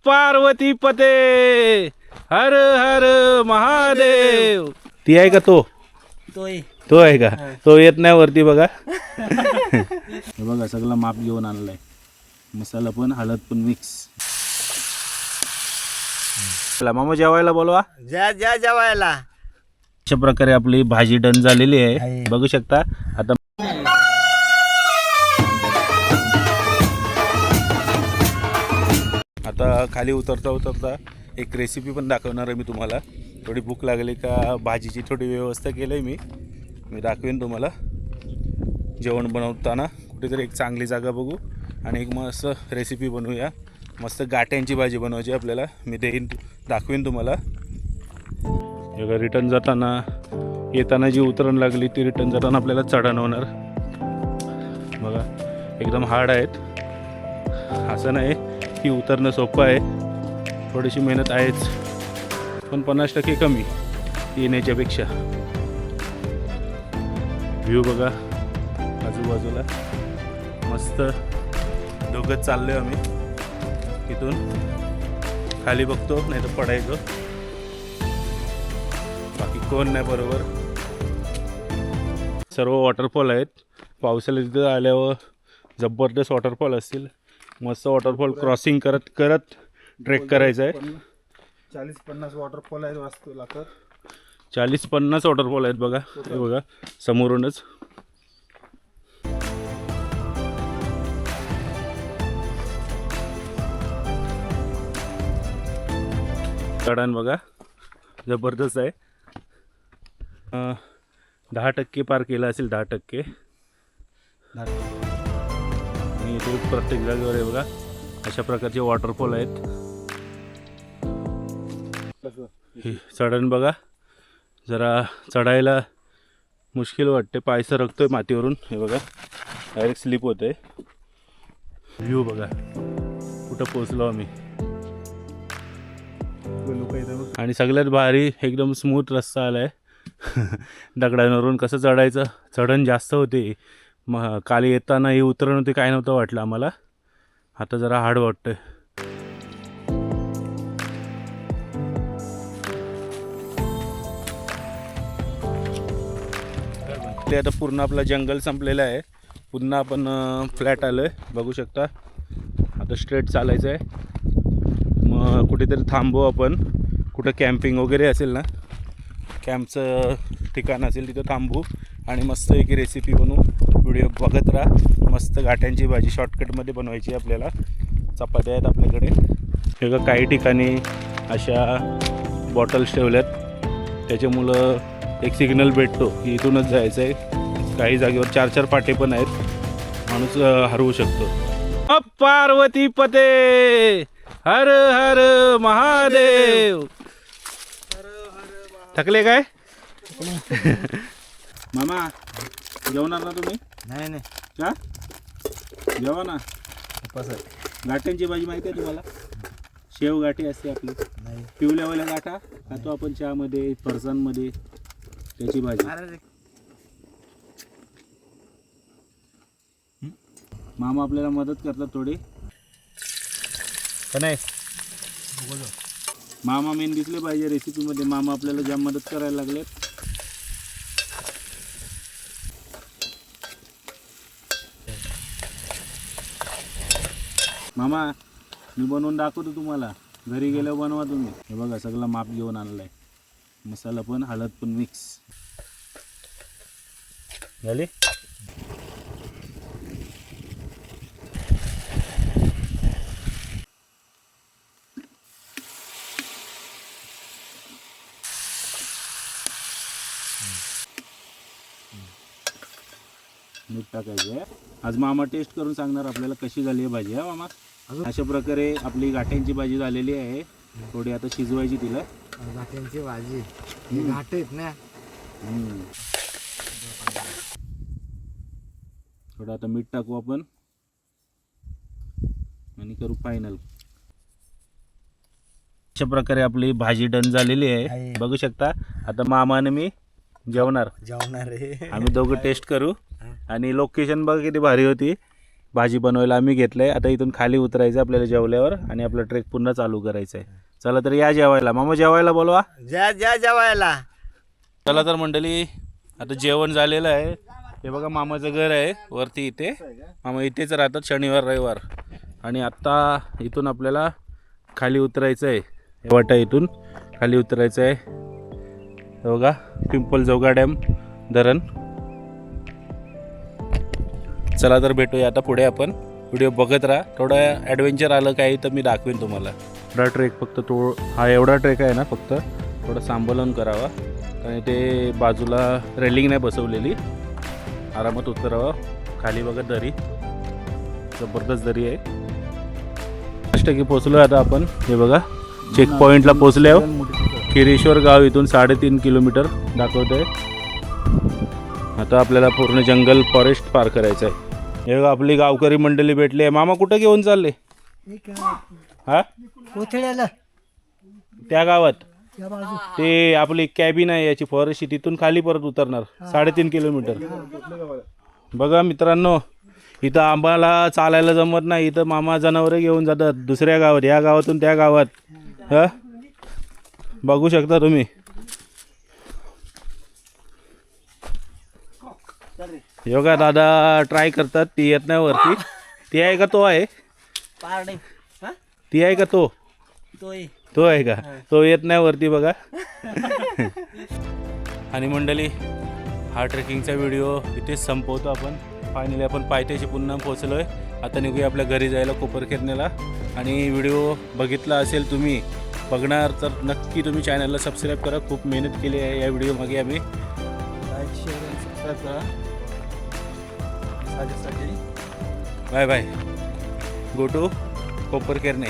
पार्वती पते हर हर महादेव. ती आहे का तो आहे का? तो येत नाही वरती बघा. हे बघा सगळं माप घेऊन आणलाय. मसाला पण हळद पण मिक्स. मामा जेवायला बोलवा. ज्या जेवायला. अशा प्रकारे आपली भाजी डन झालेली आहे. बघू शकता. आता खाली उतरता एक रेसिपी पण दाखवणार आहे मी तुम्हाला. थोडी भूक लागली का भाजीची थोडी व्यवस्था केली आहे मी दाखवेन तुम्हाला. जेवण बनवताना कुठेतरी एक चांगली जागा बघू आणि एक मस्त रेसिपी बनवूया. मस्त गाट्यांची भाजी बनवायची आपल्याला. मी दाखवेन तुम्हाला. एका रिटर्न जाताना येताना जी उतरण लागली ती रिटर्न जाताना आपल्याला चढण होणार. बघा एकदम हार्ड आहेत. असं नाही की उतरणं सोपं आहे. थोडीशी मेहनत आहेच पण 50% कमी येण्याच्यापेक्षा. व्ह्यू बघा आजूबाजूला मस्त. दोघंच चाललोय आम्ही. इथून खाली बघतो नाही तर पडायचो. बाकी कोण नाही बरोबर. सर्व वॉटरफॉल आहेत. पावसाळ्यात तिथं आल्यावर जबरदस्त वॉटरफॉल असतील. मस्त वॉटरफॉल क्रॉसिंग करत ट्रेक करायचं आहे. 40-50 वॉटरफॉल आहेत वास्तूला. तर 40-50 वॉटरफॉल आहेत बघा. हे बघा समोरूनच. चढण बघा जबरदस्त आहे. 10% पार केलं असेल. 10% आणि इथे प्रत्येक जागेवर आहे बघा अशा प्रकारचे वॉटरफॉल आहेत. हे चढण बघा जरा चढायला मुश्किल वाटते. पाय सरकतोय मातीवरून. हे बघा डायरेक्ट स्लिप होते. व्ह्यू बघा कुठं पोचलो आम्ही. आणि सगळ्यात भारी एकदम स्मूथ रस्ता आलाय. दगडांवरून कसं चढायचं. चढण जास्त होते. मग काल येताना ही उतरण होती काय नव्हतं वाटलं आम्हाला. आता जरा हार्ड वाटतंय. ते आता पूर्ण आपला जंगल संपलेलं आहे. पुन्हा आपण फ्लॅट आलोय बघू शकता. आता स्ट्रेट चालायचं आहे. मग कुठेतरी थांबू आपण. कुठं कॅम्पिंग वगैरे असेल ना कॅम्पचं ठिकाण असेल तिथं थांबू आणि मस्त एक रेसिपी बनवू. व्हिडिओ बघत राहा. मस्त गाठ्यांची भाजी शॉर्टकटमध्ये बनवायची आपल्याला. चपात्या आहेत आपल्याकडे. हे काही ठिकाणी अशा बॉटल्स ठेवल्यात. त्याच्यामुळं एक सिग्नल भेटतो की इथूनच जायचं आहे. काही जागेवर 4-4 पाटे पण आहेत. माणूस हरवू शकतो. पार्वती पते हर हर महादेव. थकले काय मामा? जेवणार ना तुम्ही? नाही का जेवा ना. गाठ्यांची भाजी माहिती आहे तुम्हाला? शेव गाठी असते आपली. पिवल्यावाल्या गाठा खातो आपण चहामध्ये फरसाणमध्ये. त्याची भाजी. मामा आपल्याला मदत करतात थोडी का नाही? मामा मेन दिसले पाहिजे रेसिपीमध्ये. मामा आपल्याला ज्या मदत करायला लागलेत. मामा मी बनवून दाखवतो तुम्हाला. घरी गेल्यावर बनवा तुम्ही. हे बघा सगळं माप घेऊन आणलाय. मसाला पण हळद पण मिक्स झाली. मीठ टाकायचं. आज मामा टेस्ट करून सांगणार आपल्याला कशी झाली आहे भाजी. हा मामा अशा प्रकारे आपली गाठ्यांची भाजी झालेली आहे. थोडी आता शिजवायची तिला. गाठ्यांची भाजी घाट आहेत ना. थोडं आता मीठ टाकू आपण आणि करू फायनल. अशा प्रकारे आपली भाजी डन झालेली आहे. बघू शकता. आता मामा आणि मी जेवणार. जेवणार आहे. आम्ही दोघं टेस्ट करू. आणि लोकेशन बघा किती भारी होती. भाजी बनवायला आम्ही घेतलं आहे. आता इथून खाली उतरायचं आपल्याला जेवल्यावर आणि आपला ट्रेक पुन्हा चालू करायचा आहे. चला तर या जेवायला. मामा जेवायला बोलवा. जा जा जेवायला. चला तर मंडळी आता जेवण झालेलं आहे. हे बघा मामाचं घर आहे वरती इथे. मामा इथेच राहतात शनिवार रविवार. आणि आत्ता इथून आपल्याला खाली उतरायचं आहे. वाटा इथून खाली उतरायचं आहे. हे बघा पिंपलजोगा डॅम धरण. चला तर भेटूया आता पुढे. आपण व्हिडिओ बघत राहा. थोडं ॲडव्हेंचर आलं काही तर मी दाखवेन तुम्हाला. एवढा ट्रेक फक्त हा एवढा ट्रेक आहे ना, फक्त थोडं सांभाळून करावा. कारण ते बाजूला रेलिंग नाही बसवलेली. आरामात उतरावं. खाली बघा दरी, जबरदस्त दरी आहे. 5% पोचलो आता आपण. हे बघा चेक पॉईंटला पोचले आहो. खिरेश्वर गाव इथून 3.5 किलोमीटर दाखवत आहे. आता आपल्याला पूर्ण जंगल फॉरेस्ट पार करायचं आहे. हे बघा आपली गावकरी मंडळी भेटली आहे. मामा कुठं घेऊन चालले? हा कोथळ्याला त्या गावात ते आपली कॅबिन आहे याची फॉरेस्ट, तिथून खाली परत उतरणार 3.5 किलोमीटर. बघा मित्रांनो, इथं आम्हाला चालायला जमत नाही. इथं मामा जनावरे घेऊन जातात दुसऱ्या गावात, या गावातून त्या गावात. हा बघू शकता तुम्ही. योगा दादा ट्राय करतात. ती येत नाही वरती. ती आहे का तो आहे? ती आहे का तो? तो आहे का? तो येत नाही वरती बघा. आणि मंडळी हा ट्रेकिंगचा व्हिडिओ इथेच संपवतो आपण. फायनली आपण पायथ्याशी पुन्हा पोहोचलो आहे. आता निघूया आपल्या घरी जायला कोपरखेरणेला. आणि व्हिडिओ बघितला असेल तुम्ही, बघणार तर नक्की तुम्ही चॅनलला सबस्क्राईब करा. खूप मेहनत केली आहे या व्हिडिओमागे आम्ही. लाईक शेअर आणि सबस्क्राईब करा. Bye bye. Go to Koparkhairane.